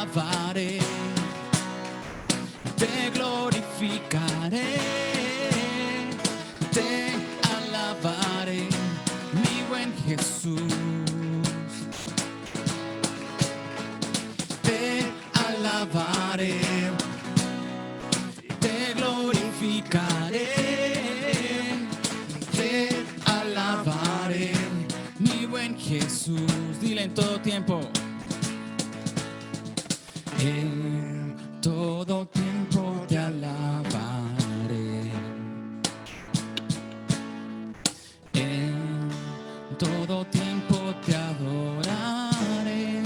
alabaré, te glorificaré, te alabaré, mi buen Jesús. Te alabaré, te glorificaré, te alabaré, mi buen Jesús. Dile en todo tiempo. En todo tiempo te alabaré. En todo tiempo te adoraré.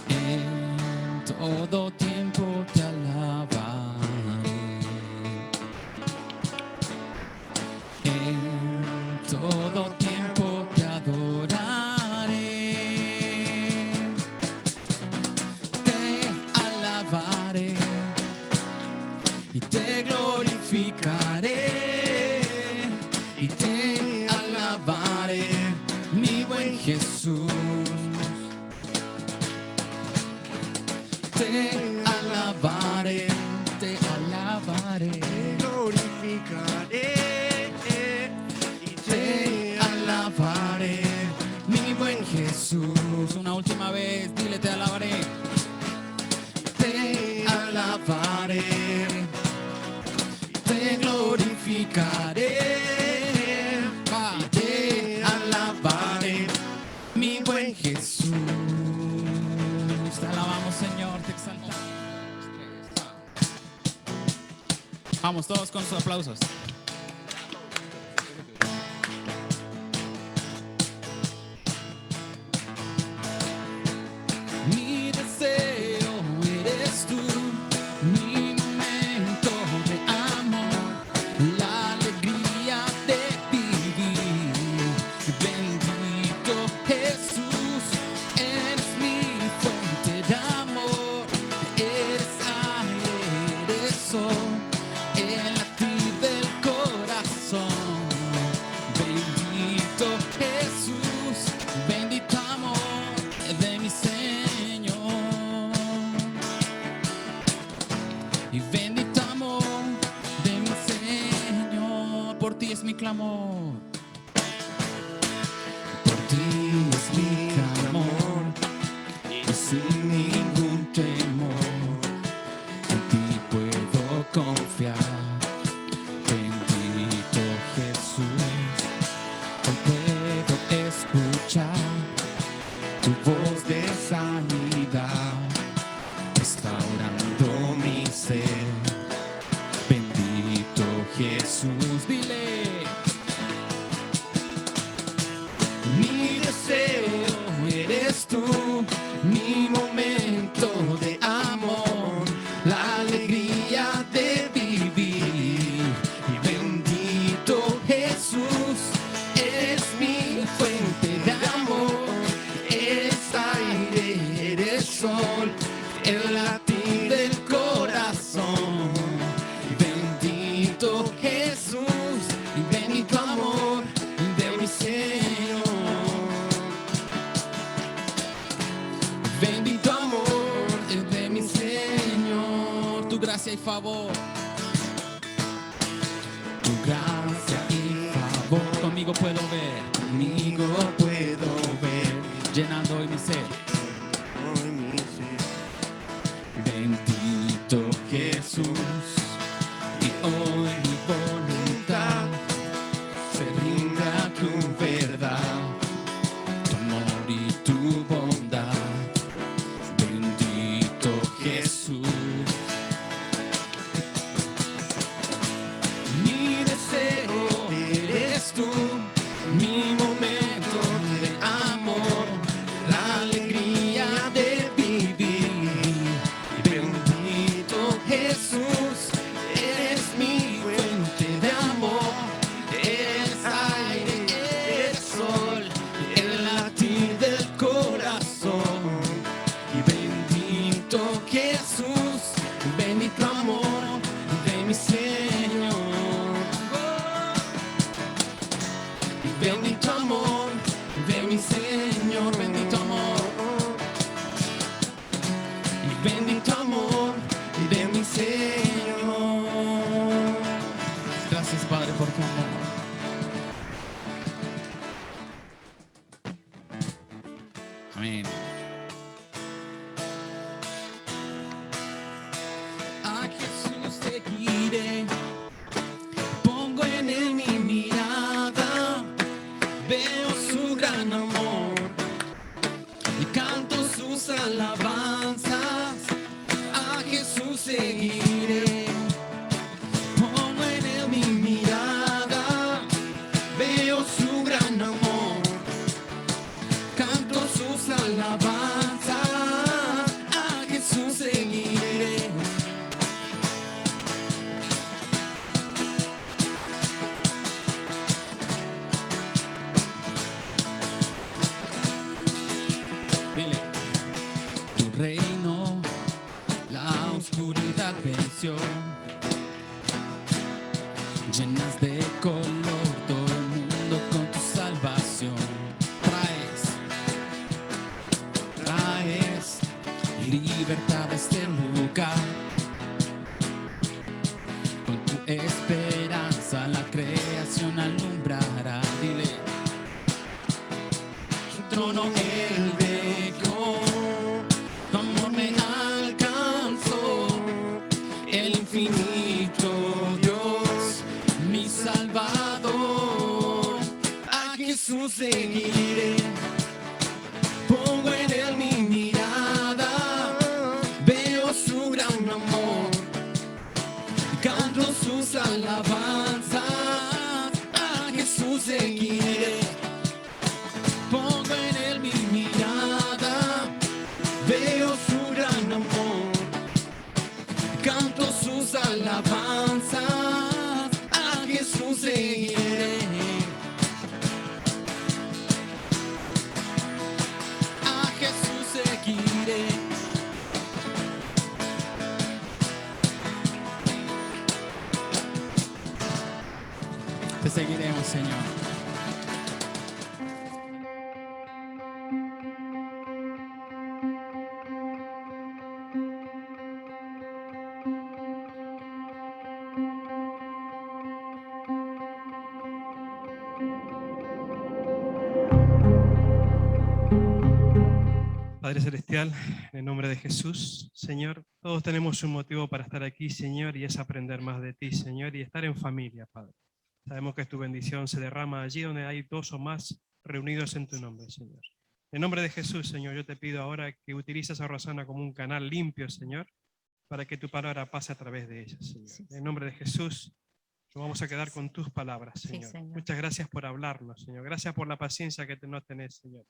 En todo tiempo te alabaré. En todo tiempo te adoraré. Te alabaré y te glorificaré y te alabaré, mi buen Jesús. Te alabaré, glorificaré y te alabaré, mi buen Jesús. Una última vez, dile te alabaré. Te alabaré, te glorificaré y te alabaré, mi buen Jesús. Te alabamos, Señor, te exaltamos. Vamos todos con sus aplausos. Mi deseo eres tú, mi momento de amor, la alegría de vivir. Bendito Jesús, eres mi fuente de amor, eres aire, eres sol, el latir del corazón. Bendito Jesús, bendito amor de mi Señor. Y bendito amor de mi Señor. Por ti es mi clamor. Por ti es mi clamor. Y sin ningún temor, en ti puedo confiar. Bendito Jesús, hoy puedo escuchar tu voz de sanidad, restaurando mi ser. Bendito Jesús, dile. Mi deseo eres tú, mi momento de amor, la alegría de vivir. Y bendito Jesús, eres mi fuente de amor, eres aire, eres sol, el latir del corazón. Bendito Jesús, bendito amor de mi Señor. Bendito amor de mi Señor. Tu gracia y favor. Tu gracia y favor. Conmigo puedo ver. Conmigo puedo ver. Llenando hoy mi ser. hoy mi ser. Bendito Jesús. Y hoy mi voluntad se rinde a tu verdad, tu amor y tu bondad. Bendito Jesús. Mi deseo eres tú, mi momento de amor, la alegría de vivir. Bendito Jesús, eres mi fuente de amor, eres aire, eres sol, el latir del corazón. Y bendito Jesús, bendito amor de mi Señor. Y bendito amor de mi Señor, bendito amor. Amén. A Jesús seguiré, pongo en él mi mirada, veo su gran amor y canto sus alabanzas. A Jesús seguiré, pongo en él mi mirada, veo su gran amor, canto sus alabanzas. A Jesús seguiré. Dile. Tu reino, la oscuridad venció. Llenas de color todo el mundo con tu salvación. Traes libertad a este lugar. Con tu esperanza la creación alumbrará. Dile. Su trono él dejó, tu amor me alcanzó, el infinito Dios, mi Salvador. A Jesús seguiré, pongo en él mi mirada, veo su gran amor, canto sus alabanzas. A Jesús seguiré, pongo en él mi mirada, veo su gran amor, canto sus alabanzas. A Jesús seguiré, a Jesús seguiré. Te seguiremos, Señor. Padre Celestial, en el nombre de Jesús, Señor, todos tenemos un motivo para estar aquí, Señor, y es aprender más de ti, Señor, y estar en familia, Padre. Sabemos que tu bendición se derrama allí donde hay dos o más reunidos en tu nombre, Señor. En nombre de Jesús, Señor, yo te pido ahora que utilices a Rosana como un canal limpio, Señor, para que tu palabra pase a través de ella, Señor. Sí, En nombre de Jesús, nos vamos a quedar con tus palabras, Sí, Señor. Señor. Muchas gracias por hablarnos, Señor. Gracias por la paciencia que nos tenés, Señor.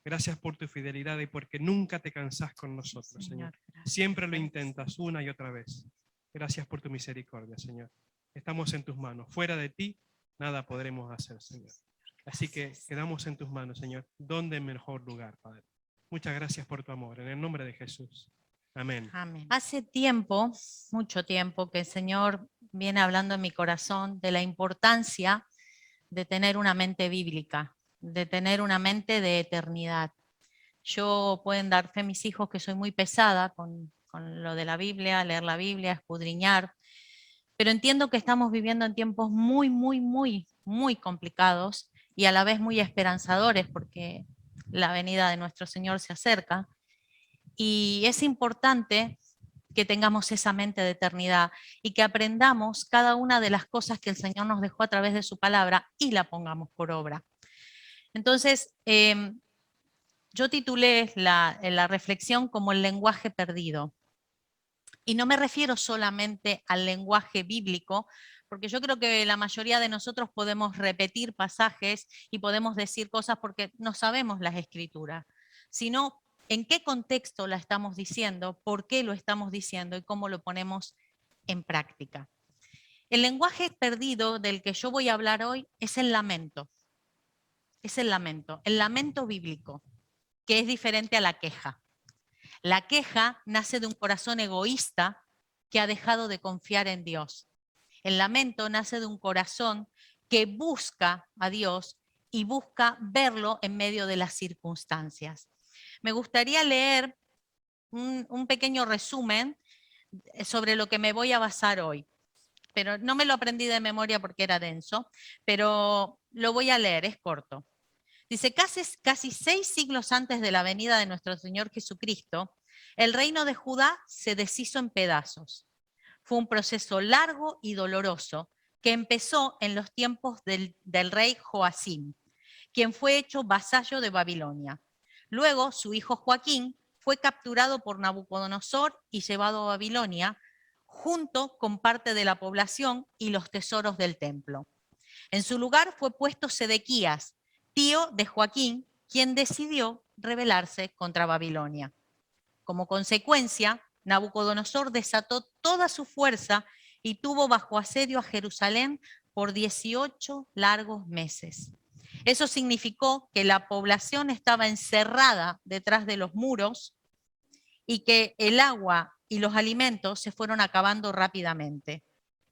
Gracias por tu fidelidad y porque nunca te cansás con nosotros, Señor. gracias. Siempre lo intentas una y otra vez. Gracias por tu misericordia, Señor. Estamos en tus manos. Fuera de ti, nada podremos hacer, Señor. Así que quedamos en tus manos, Señor. ¿Dónde mejor lugar, Padre? Muchas gracias por tu amor. En el nombre de Jesús. Amén. Amén. Hace tiempo, mucho tiempo, que el Señor viene hablando en mi corazón de la importancia de tener una mente bíblica, de tener una mente de eternidad. Yo pueden dar fe mis hijos que soy muy pesada con lo de la Biblia, leer la Biblia, escudriñar, pero entiendo que estamos viviendo en tiempos muy, muy, muy, muy complicados y a la vez muy esperanzadores porque la venida de nuestro Señor se acerca. Y es importante que tengamos esa mente de eternidad y que aprendamos cada una de las cosas que el Señor nos dejó a través de su palabra y la pongamos por obra. Entonces, yo titulé la reflexión como el lenguaje perdido. Y no me refiero solamente al lenguaje bíblico, porque yo creo que la mayoría de nosotros podemos repetir pasajes y podemos decir cosas porque no sabemos las escrituras, sino en qué contexto la estamos diciendo, por qué lo estamos diciendo y cómo lo ponemos en práctica. El lenguaje perdido del que yo voy a hablar hoy es el lamento. Es el lamento bíblico, que es diferente a la queja. La queja nace de un corazón egoísta que ha dejado de confiar en Dios. El lamento nace de un corazón que busca a Dios y busca verlo en medio de las circunstancias. Me gustaría leer un pequeño resumen sobre lo que me voy a basar hoy, pero no me lo aprendí de memoria porque era denso, pero lo voy a leer, es corto. Dice, casi 6 siglos antes de la venida de nuestro Señor Jesucristo, el reino de Judá se deshizo en pedazos. Fue un proceso largo y doloroso que empezó en los tiempos del rey Joacim, quien fue hecho vasallo de Babilonia. Luego, su hijo Joaquín fue capturado por Nabucodonosor y llevado a Babilonia, junto con parte de la población y los tesoros del templo. En su lugar fue puesto Sedequías, tío de Joaquín, quien decidió rebelarse contra Babilonia. Como consecuencia, Nabucodonosor desató toda su fuerza y tuvo bajo asedio a Jerusalén por 18 largos meses. Eso significó que la población estaba encerrada detrás de los muros y que el agua y los alimentos se fueron acabando rápidamente.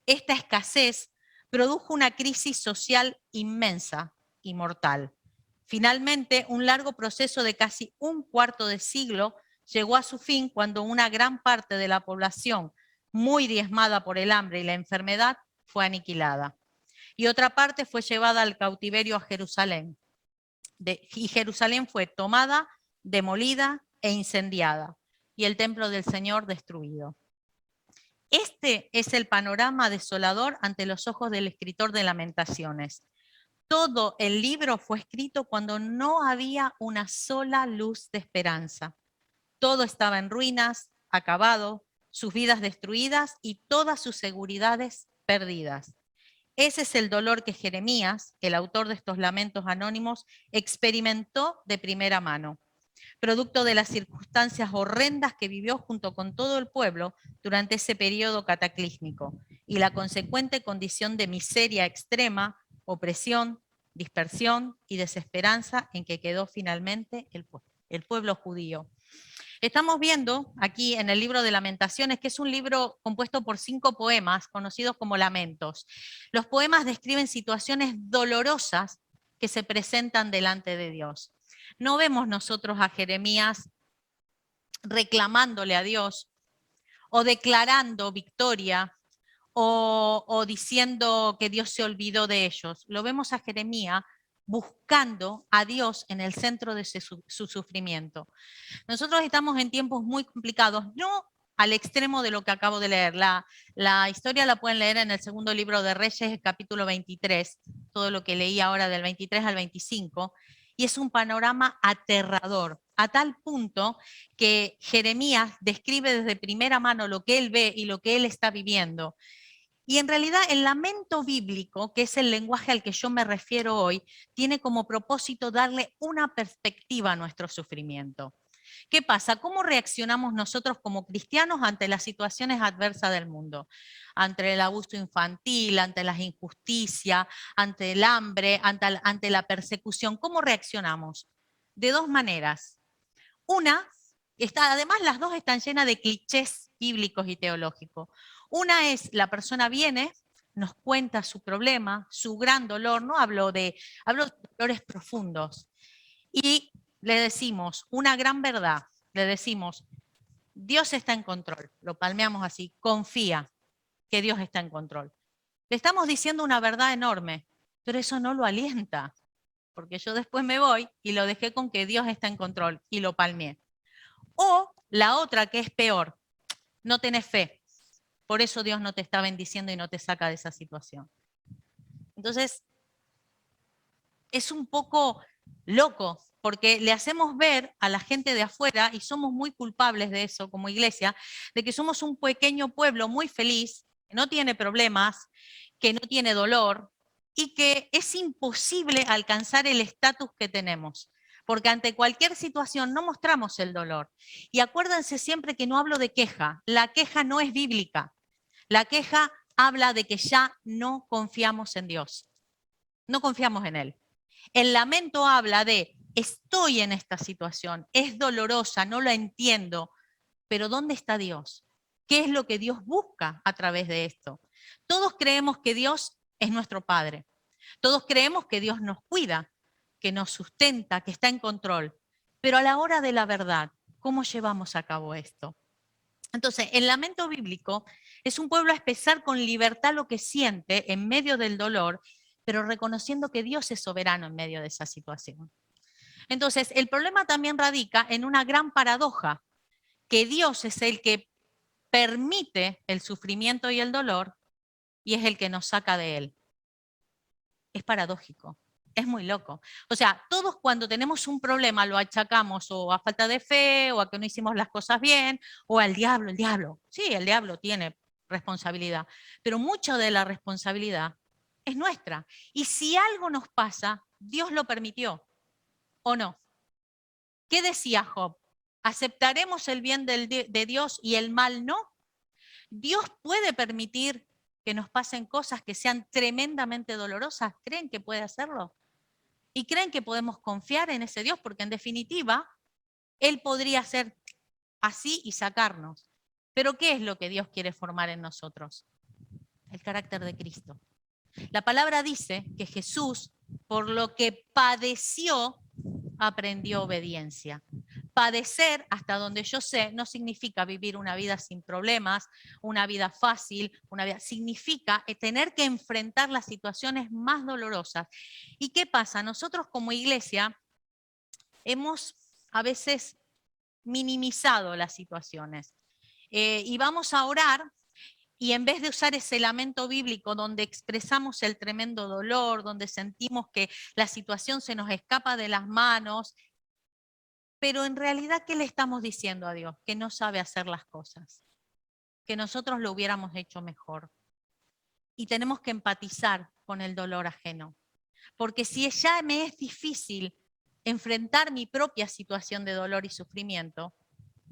Esta escasez produjo una crisis social inmensa y mortal. Finalmente, un largo proceso de casi un cuarto de siglo llegó a su fin cuando una gran parte de la población, muy diezmada por el hambre y la enfermedad, fue aniquilada. Y otra parte fue llevada al cautiverio a Jerusalén. Y Jerusalén fue tomada, demolida e incendiada, y el templo del Señor destruido. Este es el panorama desolador ante los ojos del escritor de Lamentaciones. Todo el libro fue escrito cuando no había una sola luz de esperanza. Todo estaba en ruinas, acabado, sus vidas destruidas y todas sus seguridades perdidas. Ese es el dolor que Jeremías, el autor de estos lamentos anónimos, experimentó de primera mano, producto de las circunstancias horrendas que vivió junto con todo el pueblo durante ese periodo cataclísmico y la consecuente condición de miseria extrema, opresión, dispersión y desesperanza en que quedó finalmente el pueblo judío. Estamos viendo aquí en el libro de Lamentaciones, que es un libro compuesto por 5 poemas conocidos como lamentos. Los poemas describen situaciones dolorosas que se presentan delante de Dios. No vemos nosotros a Jeremías reclamándole a Dios o declarando victoria o diciendo que Dios se olvidó de ellos. Lo vemos a Jeremías buscando a Dios en el centro de su sufrimiento. Nosotros estamos en tiempos muy complicados, no al extremo de lo que acabo de leer. La historia la pueden leer en el segundo libro de Reyes, capítulo 23, todo lo que leí ahora del 23 al 25, y es un panorama aterrador, a tal punto que Jeremías describe desde primera mano lo que él ve y lo que él está viviendo. Y en realidad el lamento bíblico, que es el lenguaje al que yo me refiero hoy, tiene como propósito darle una perspectiva a nuestro sufrimiento. ¿Qué pasa? ¿Cómo reaccionamos nosotros como cristianos ante las situaciones adversas del mundo? Ante el abuso infantil, ante las injusticias, ante el hambre, ante la persecución. ¿Cómo reaccionamos? De 2 maneras. Una, además las dos están llenas de clichés bíblicos y teológicos. Una es, la persona viene, nos cuenta su problema, su gran dolor, no hablo de dolores profundos, y le decimos una gran verdad, le decimos, Dios está en control, lo palmeamos así, confía que Dios está en control. Le estamos diciendo una verdad enorme, pero eso no lo alienta, porque yo después me voy y lo dejé con que Dios está en control y lo palmeé. O la otra, que es peor, no tenés fe, por eso Dios no te está bendiciendo y no te saca de esa situación. Entonces, es un poco loco, porque le hacemos ver a la gente de afuera, y somos muy culpables de eso como iglesia, de que somos un pequeño pueblo muy feliz, que no tiene problemas, que no tiene dolor, y que es imposible alcanzar el estatus que tenemos, porque ante cualquier situación no mostramos el dolor. Y acuérdense siempre que no hablo de queja, la queja no es bíblica, la queja habla de que ya no confiamos en Dios, no confiamos en Él. El lamento habla de, estoy en esta situación, es dolorosa, no la entiendo, pero ¿dónde está Dios? ¿Qué es lo que Dios busca a través de esto? Todos creemos que Dios es nuestro Padre. Todos creemos que Dios nos cuida, que nos sustenta, que está en control. Pero a la hora de la verdad, ¿cómo llevamos a cabo esto? Entonces, el lamento bíblico es un pueblo a expresar con libertad lo que siente en medio del dolor, pero reconociendo que Dios es soberano en medio de esa situación. Entonces, el problema también radica en una gran paradoja, que Dios es el que permite el sufrimiento y el dolor y es el que nos saca de él. Es paradójico, es muy loco. O sea, todos cuando tenemos un problema lo achacamos o a falta de fe, o a que no hicimos las cosas bien, o al diablo, el diablo. Sí, el diablo tiene responsabilidad, pero mucho de la responsabilidad es nuestra. Y si algo nos pasa, Dios lo permitió, ¿o no? ¿Qué decía Job? ¿Aceptaremos el bien de Dios y el mal no? ¿Dios puede permitir que nos pasen cosas que sean tremendamente dolorosas? ¿Creen que puede hacerlo? ¿Y creen que podemos confiar en ese Dios? Porque en definitiva, Él podría hacer así y sacarnos. Pero ¿qué es lo que Dios quiere formar en nosotros? El carácter de Cristo. La palabra dice que Jesús, por lo que padeció, aprendió obediencia. Padecer, hasta donde yo sé, no significa vivir una vida sin problemas, una vida fácil, significa tener que enfrentar las situaciones más dolorosas. ¿Y qué pasa? Nosotros como iglesia hemos a veces minimizado las situaciones y vamos a orar. Y en vez de usar ese lamento bíblico donde expresamos el tremendo dolor, donde sentimos que la situación se nos escapa de las manos, pero en realidad, ¿qué le estamos diciendo a Dios? Que no sabe hacer las cosas, que nosotros lo hubiéramos hecho mejor. Y tenemos que empatizar con el dolor ajeno. Porque si ya me es difícil enfrentar mi propia situación de dolor y sufrimiento,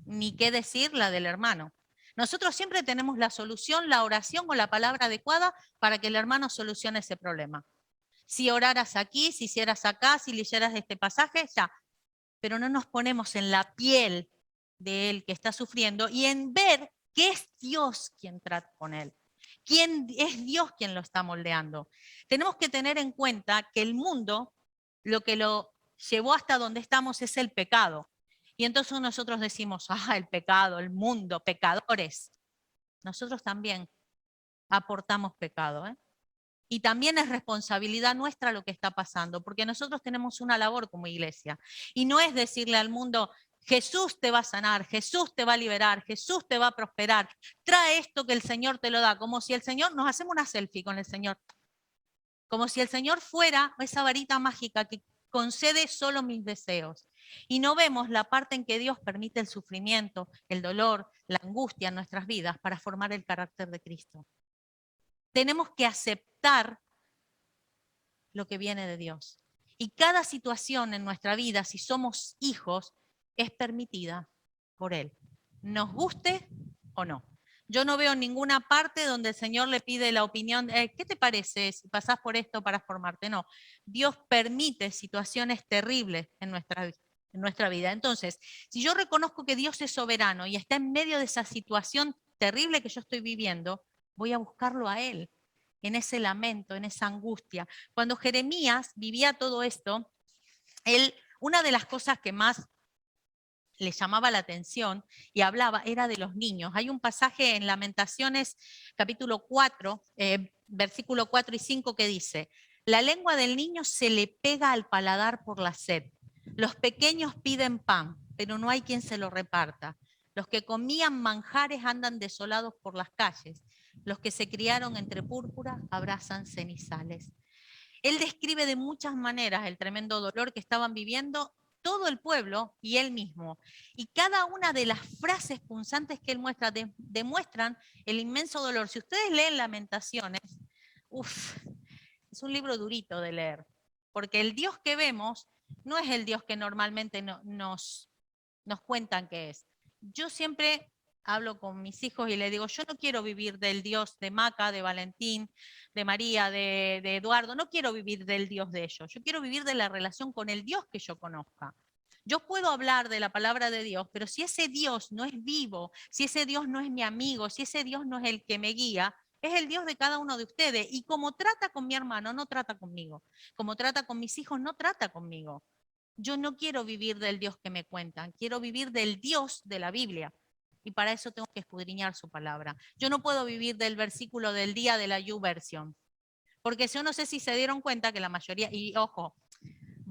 ni qué decir la del hermano. Nosotros siempre tenemos la solución, la oración o la palabra adecuada para que el hermano solucione ese problema. Si oraras aquí, si hicieras acá, si leyeras este pasaje, ya. Pero no nos ponemos en la piel de él que está sufriendo y en ver que es Dios quien trata con él. ¿Quién es Dios quien lo está moldeando? Tenemos que tener en cuenta que el mundo, lo que lo llevó hasta donde estamos es el pecado. Y entonces nosotros decimos, el pecado, el mundo, pecadores. Nosotros también aportamos pecado, ¿eh? Y también es responsabilidad nuestra lo que está pasando, porque nosotros tenemos una labor como iglesia. Y no es decirle al mundo, Jesús te va a sanar, Jesús te va a liberar, Jesús te va a prosperar. Trae esto que el Señor te lo da, como si el Señor, nos hacemos una selfie con el Señor, como si el Señor fuera esa varita mágica que concede solo mis deseos. Y no vemos la parte en que Dios permite el sufrimiento, el dolor, la angustia en nuestras vidas para formar el carácter de Cristo. Tenemos que aceptar lo que viene de Dios. Y cada situación en nuestra vida, si somos hijos, es permitida por Él, nos guste o no. Yo no veo ninguna parte donde el Señor le pide la opinión, ¿qué te parece si pasás por esto para formarte? No, Dios permite situaciones terribles en nuestra vida. Entonces, si yo reconozco que Dios es soberano y está en medio de esa situación terrible que yo estoy viviendo, voy a buscarlo a Él, en ese lamento, en esa angustia. Cuando Jeremías vivía todo esto, una de las cosas que más le llamaba la atención y hablaba era de los niños. Hay un pasaje en Lamentaciones capítulo 4, versículo 4 y 5 que dice, la lengua del niño se le pega al paladar por la sed. Los pequeños piden pan, pero no hay quien se lo reparta. Los que comían manjares andan desolados por las calles. Los que se criaron entre púrpura abrazan cenizales. Él describe de muchas maneras el tremendo dolor que estaban viviendo todo el pueblo y él mismo. Y cada una de las frases punzantes que él muestra demuestran el inmenso dolor. Si ustedes leen Lamentaciones, es un libro durito de leer, porque el Dios que vemos no es el Dios que normalmente nos cuentan que es. Yo siempre hablo con mis hijos y les digo, yo no quiero vivir del Dios de Maca, de Valentín, de María, de Eduardo, no quiero vivir del Dios de ellos, yo quiero vivir de la relación con el Dios que yo conozca. Yo puedo hablar de la palabra de Dios, pero si ese Dios no es vivo, si ese Dios no es mi amigo, si ese Dios no es el que me guía, es el Dios de cada uno de ustedes. Y como trata con mi hermano, no trata conmigo. Como trata con mis hijos, no trata conmigo. Yo no quiero vivir del Dios que me cuentan, quiero vivir del Dios de la Biblia. Y para eso tengo que escudriñar su palabra. Yo no puedo vivir del versículo del día de la YouVersion. Porque yo no sé si se dieron cuenta que la mayoría, y ojo,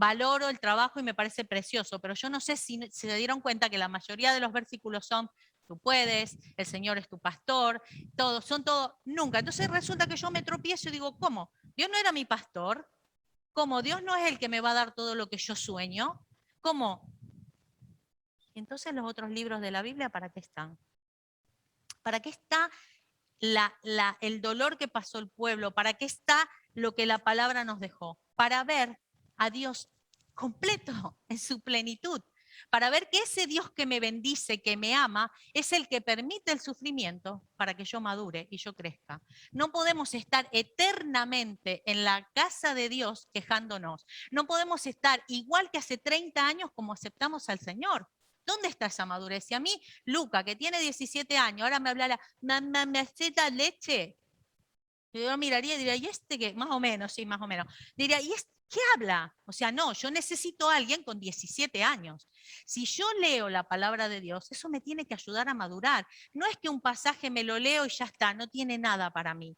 valoro el trabajo y me parece precioso, pero yo no sé si se dieron cuenta que la mayoría de los versículos son tú puedes, el Señor es tu pastor, todos, son todos, nunca. Entonces resulta que yo me tropiezo y digo, ¿cómo? ¿Dios no era mi pastor? ¿Cómo? ¿Dios no es el que me va a dar todo lo que yo sueño? ¿Cómo? Entonces los otros libros de la Biblia, ¿para qué están? ¿Para qué está el dolor que pasó el pueblo? ¿Para qué está lo que la palabra nos dejó? Para ver a Dios completo, en su plenitud. Para ver que ese Dios que me bendice, que me ama, es el que permite el sufrimiento para que yo madure y yo crezca. No podemos estar eternamente en la casa de Dios quejándonos. No podemos estar igual que hace 30 años como aceptamos al Señor. ¿Dónde está esa madurez? Y a mí, Luca, que tiene 17 años, ahora me hablara, mamá, ¿me acepta leche? Yo lo miraría y diría, ¿y este qué? Más o menos, sí, más o menos. Diría, ¿y este qué habla? O sea, no, yo necesito a alguien con 17 años. Si yo leo la palabra de Dios, eso me tiene que ayudar a madurar. No es que un pasaje me lo leo y ya está, no tiene nada para mí.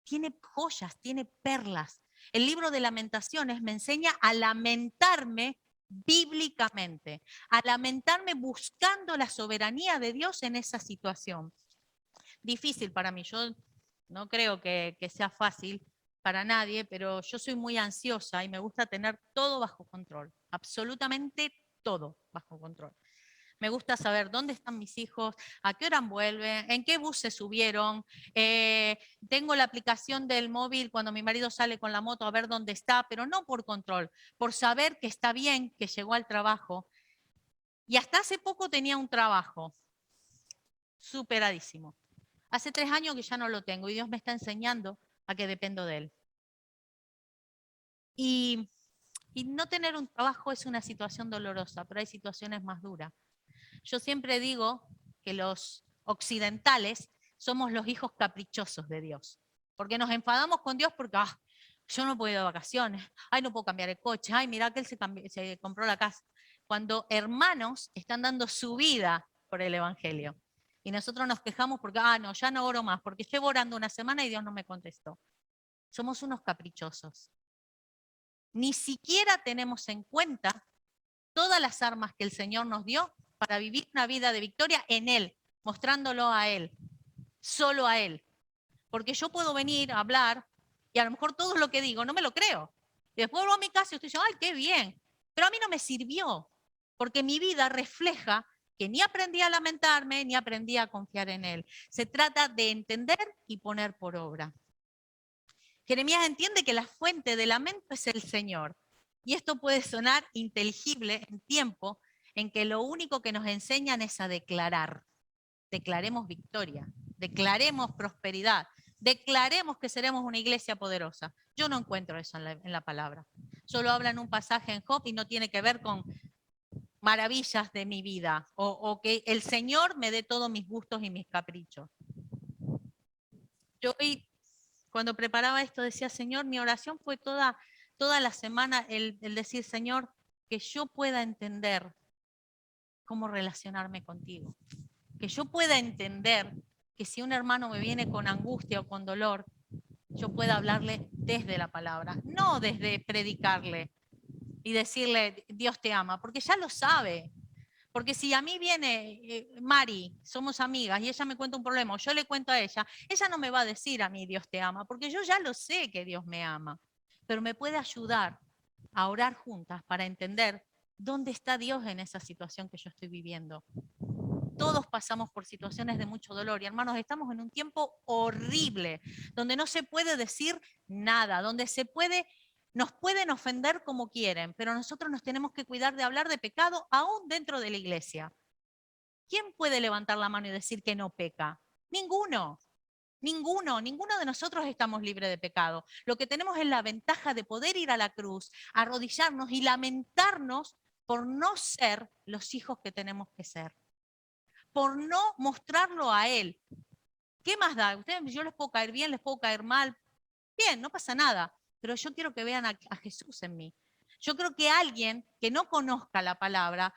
Tiene joyas, tiene perlas. El libro de Lamentaciones me enseña a lamentarme bíblicamente, a lamentarme buscando la soberanía de Dios en esa situación. Difícil para mí, yo no creo que sea fácil para nadie, pero yo soy muy ansiosa y me gusta tener todo bajo control, absolutamente todo bajo control. Me gusta saber dónde están mis hijos, a qué hora vuelven, en qué bus se subieron. Tengo la aplicación del móvil cuando mi marido sale con la moto a ver dónde está, pero no por control, por saber que está bien, que llegó al trabajo. Y hasta hace poco tenía un trabajo superadísimo. Hace 3 años que ya no lo tengo y Dios me está enseñando a que dependo de Él. Y no tener un trabajo es una situación dolorosa, pero hay situaciones más duras. Yo siempre digo que los occidentales somos los hijos caprichosos de Dios, porque nos enfadamos con Dios porque yo no puedo ir de vacaciones, ay, no puedo cambiar el coche, ay, mira que él se compró la casa. Cuando hermanos están dando su vida por el Evangelio y nosotros nos quejamos porque, no, ya no oro más, porque llevo orando una semana y Dios no me contestó. Somos unos caprichosos. Ni siquiera tenemos en cuenta todas las armas que el Señor nos dio para vivir una vida de victoria en Él, mostrándolo a Él, solo a Él. Porque yo puedo venir a hablar y a lo mejor todo lo que digo no me lo creo. Y después vuelvo a mi casa y estoy diciendo, ¡ay, qué bien! Pero a mí no me sirvió, porque mi vida refleja que ni aprendí a lamentarme, ni aprendí a confiar en Él. Se trata de entender y poner por obra. Jeremías entiende que la fuente del lamento es el Señor. Y esto puede sonar inteligible en tiempo en que lo único que nos enseñan es a declarar. Declaremos victoria, declaremos prosperidad, declaremos que seremos una iglesia poderosa. Yo no encuentro eso en la palabra. Solo habla en un pasaje en Job y no tiene que ver con maravillas de mi vida o que el Señor me dé todos mis gustos y mis caprichos. Yo hoy, cuando preparaba esto, decía, Señor, mi oración fue toda la semana el decir, Señor, que yo pueda entender cómo relacionarme contigo. Que yo pueda entender que si un hermano me viene con angustia o con dolor, yo pueda hablarle desde la palabra, no desde predicarle y decirle, Dios te ama, porque ya lo sabe. Porque si a mí viene Mari, somos amigas, y ella me cuenta un problema, o yo le cuento a ella no me va a decir a mí, Dios te ama, porque yo ya lo sé que Dios me ama, pero me puede ayudar a orar juntas para entender dónde está Dios en esa situación que yo estoy viviendo. Todos pasamos por situaciones de mucho dolor y hermanos, estamos en un tiempo horrible, donde no se puede decir nada, donde nos pueden ofender como quieren, pero nosotros nos tenemos que cuidar de hablar de pecado aún dentro de la iglesia. ¿Quién puede levantar la mano y decir que no peca? Ninguno. Ninguno de nosotros estamos libres de pecado. Lo que tenemos es la ventaja de poder ir a la cruz, arrodillarnos y lamentarnos por no ser los hijos que tenemos que ser. Por no mostrarlo a Él. ¿Qué más da? Yo les puedo caer bien, les puedo caer mal. Bien, no pasa nada. Pero yo quiero que vean a Jesús en mí. Yo creo que alguien que no conozca la palabra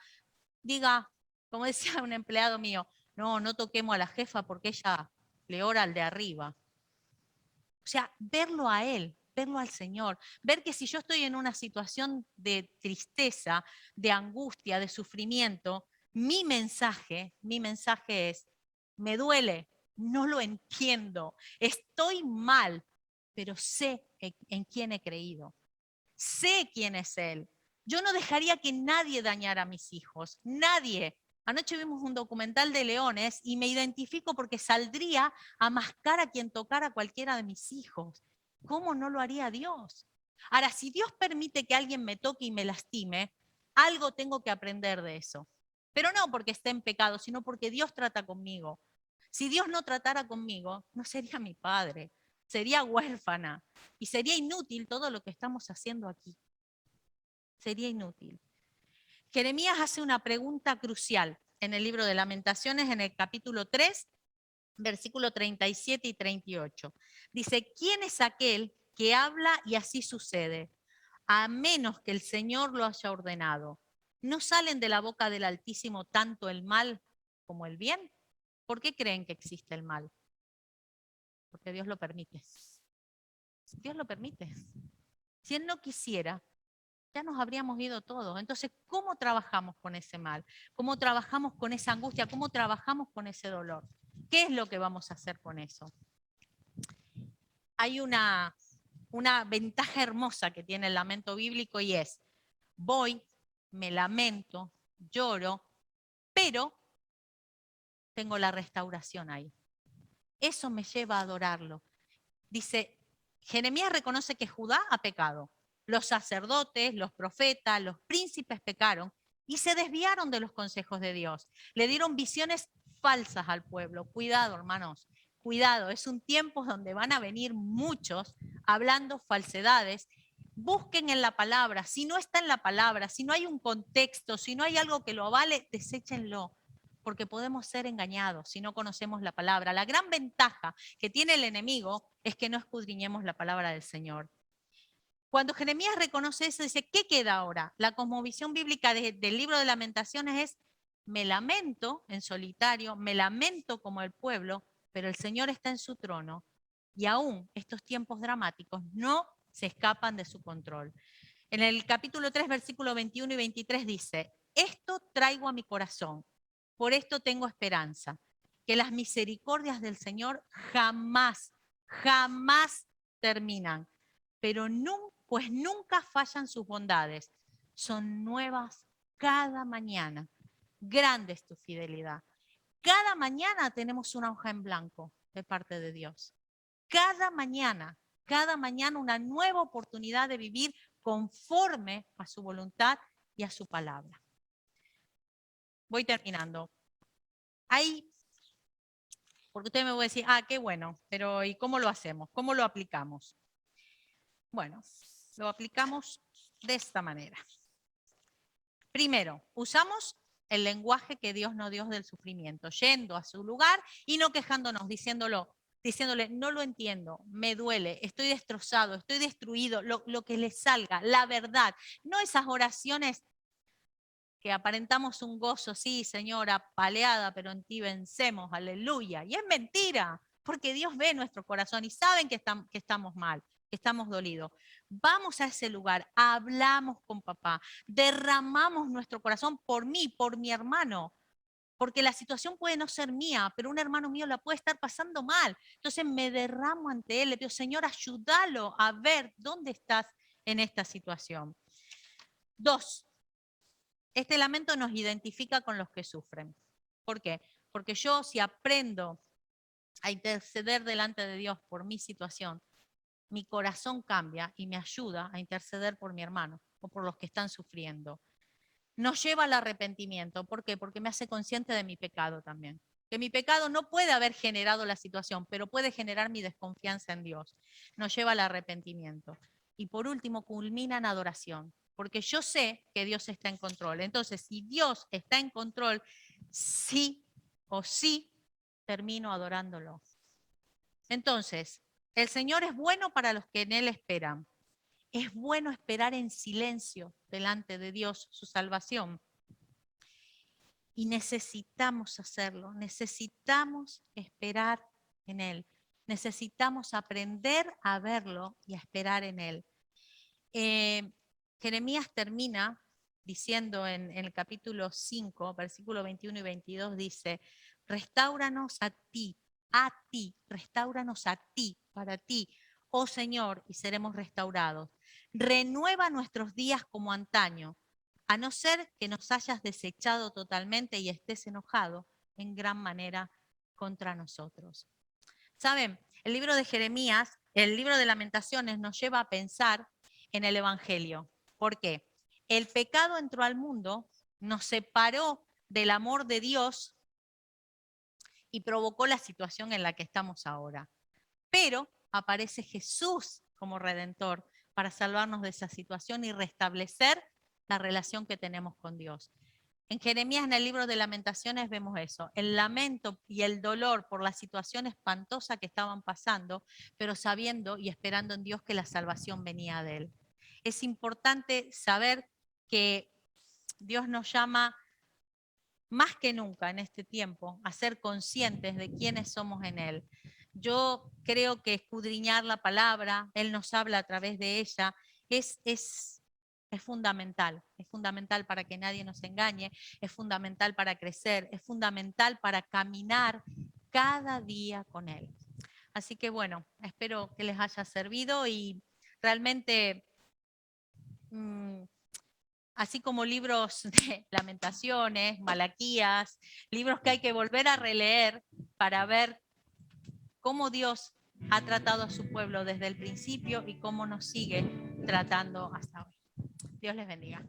diga, como decía un empleado mío, no toquemos a la jefa porque ella le ora al de arriba. O sea, verlo a Él verlo al Señor, ver que si yo estoy en una situación de tristeza, de angustia, de sufrimiento, mi mensaje es, me duele, no lo entiendo, estoy mal, pero sé en quién he creído, sé quién es Él. Yo no dejaría que nadie dañara a mis hijos, nadie. Anoche vimos un documental de leones y me identifico porque saldría a mascar a quien tocara cualquiera de mis hijos. ¿Cómo no lo haría Dios? Ahora, si Dios permite que alguien me toque y me lastime, algo tengo que aprender de eso. Pero no porque esté en pecado, sino porque Dios trata conmigo. Si Dios no tratara conmigo, no sería mi padre, sería huérfana y sería inútil todo lo que estamos haciendo aquí. Sería inútil. Jeremías hace una pregunta crucial en el libro de Lamentaciones, en el capítulo 3, versículo 37 y 38. Dice, ¿quién es aquel que habla y así sucede? A menos que el Señor lo haya ordenado. ¿No salen de la boca del Altísimo tanto el mal como el bien? ¿Por qué creen que existe el mal? Porque Dios lo permite. Dios lo permite. Si Él no quisiera, ya nos habríamos ido todos. Entonces, ¿cómo trabajamos con ese mal? ¿Cómo trabajamos con esa angustia? ¿Cómo trabajamos con ese dolor? ¿Qué es lo que vamos a hacer con eso? Hay una ventaja hermosa que tiene el lamento bíblico y es, voy, me lamento, lloro, pero tengo la restauración ahí. Eso me lleva a adorarlo. Dice, Jeremías reconoce que Judá ha pecado. Los sacerdotes, los profetas, los príncipes pecaron y se desviaron de los consejos de Dios. Le dieron visiones falsas al pueblo. Cuidado, hermanos, cuidado. Es un tiempo donde van a venir muchos hablando falsedades. Busquen en la palabra. Si no está en la palabra, si no hay un contexto, si no hay algo que lo avale, deséchenlo. Porque podemos ser engañados si no conocemos la palabra. La gran ventaja que tiene el enemigo es que no escudriñemos la palabra del Señor. Cuando Jeremías reconoce eso, dice, ¿qué queda ahora? La cosmovisión bíblica del libro de Lamentaciones es, me lamento en solitario, me lamento como el pueblo, pero el Señor está en su trono y aún estos tiempos dramáticos no se escapan de su control. En el capítulo 3, versículo 21 y 23 dice, esto traigo a mi corazón, por esto tengo esperanza, que las misericordias del Señor jamás, jamás terminan, pero pues nunca fallan sus bondades, son nuevas cada mañana. Grande es tu fidelidad. Cada mañana tenemos una hoja en blanco de parte de Dios. Cada mañana una nueva oportunidad de vivir conforme a su voluntad y a su palabra. Voy terminando. Ahí, porque usted me va a decir, qué bueno, pero ¿y cómo lo hacemos? ¿Cómo lo aplicamos? Bueno, lo aplicamos de esta manera. Primero, usamos el lenguaje que Dios nos dio del sufrimiento, yendo a su lugar y no quejándonos, diciéndole, no lo entiendo, me duele, estoy destrozado, estoy destruido, lo que le salga, la verdad. No esas oraciones que aparentamos un gozo, sí, señora, paleada, pero en ti vencemos, aleluya. Y es mentira, porque Dios ve nuestro corazón y saben que estamos mal, que estamos dolidos. Vamos a ese lugar, hablamos con papá, derramamos nuestro corazón por mí, por mi hermano, porque la situación puede no ser mía, pero un hermano mío la puede estar pasando mal. Entonces me derramo ante él, le pido, Señor, ayúdalo a ver dónde estás en esta situación. 2. Este lamento nos identifica con los que sufren. ¿Por qué? Porque yo, si aprendo a interceder delante de Dios por mi situación, mi corazón cambia y me ayuda a interceder por mi hermano o por los que están sufriendo. Nos lleva al arrepentimiento. ¿Por qué? Porque me hace consciente de mi pecado también. Que mi pecado no puede haber generado la situación, pero puede generar mi desconfianza en Dios. Nos lleva al arrepentimiento. Y por último, culmina en adoración. Porque yo sé que Dios está en control. Entonces, si Dios está en control, sí o sí, termino adorándolo. Entonces, el Señor es bueno para los que en Él esperan. Es bueno esperar en silencio delante de Dios su salvación. Y necesitamos hacerlo, necesitamos esperar en Él. necesitamos aprender a verlo y a esperar en Él. Jeremías termina diciendo en el capítulo 5, versículo 21 y 22, dice, restáuranos a ti, restáuranos a ti, para ti, oh Señor, y seremos restaurados. Renueva nuestros días como antaño, a no ser que nos hayas desechado totalmente y estés enojado en gran manera contra nosotros. ¿Saben? El libro de Jeremías, el libro de Lamentaciones nos lleva a pensar en el Evangelio. ¿Por qué? El pecado entró al mundo, nos separó del amor de Dios y provocó la situación en la que estamos ahora. Pero aparece Jesús como Redentor para salvarnos de esa situación y restablecer la relación que tenemos con Dios. En Jeremías, en el libro de Lamentaciones, vemos eso, el lamento y el dolor por la situación espantosa que estaban pasando, pero sabiendo y esperando en Dios que la salvación venía de Él. Es importante saber que Dios nos llama más que nunca en este tiempo a ser conscientes de quiénes somos en Él. Yo creo que escudriñar la palabra, Él nos habla a través de ella, es fundamental para que nadie nos engañe, es fundamental para crecer, es fundamental para caminar cada día con Él. Así que bueno, espero que les haya servido y realmente, así como libros de Lamentaciones, Malaquías, libros que hay que volver a releer para ver cómo Dios ha tratado a su pueblo desde el principio y cómo nos sigue tratando hasta hoy. Dios les bendiga.